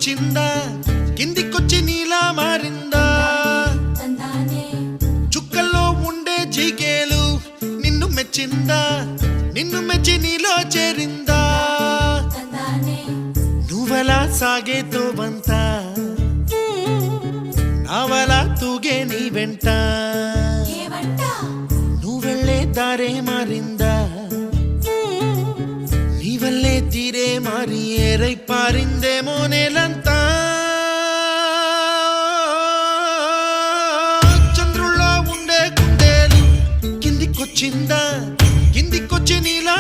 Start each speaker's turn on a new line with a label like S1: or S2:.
S1: కిందికొచ్చిందా కిందికొచ్చి నీలా మారిందా చుక్కల్లో ఉండే జీకేలు నిన్ను మెచ్చిందా నిన్ను మెచ్చి నీలో చేరిందా నువ్వలా సాగేతో బంత నావలా తూగే నీ వెంట నువ్వెళ్ళే దారే మారిందా నీవల్లే తీరే మారి ఏరై పారిందేమో నేలంతా చంద్రుల్లో ఉండే కుందేలు కిందికొచ్చిందా కిందికొచ్చి నీలా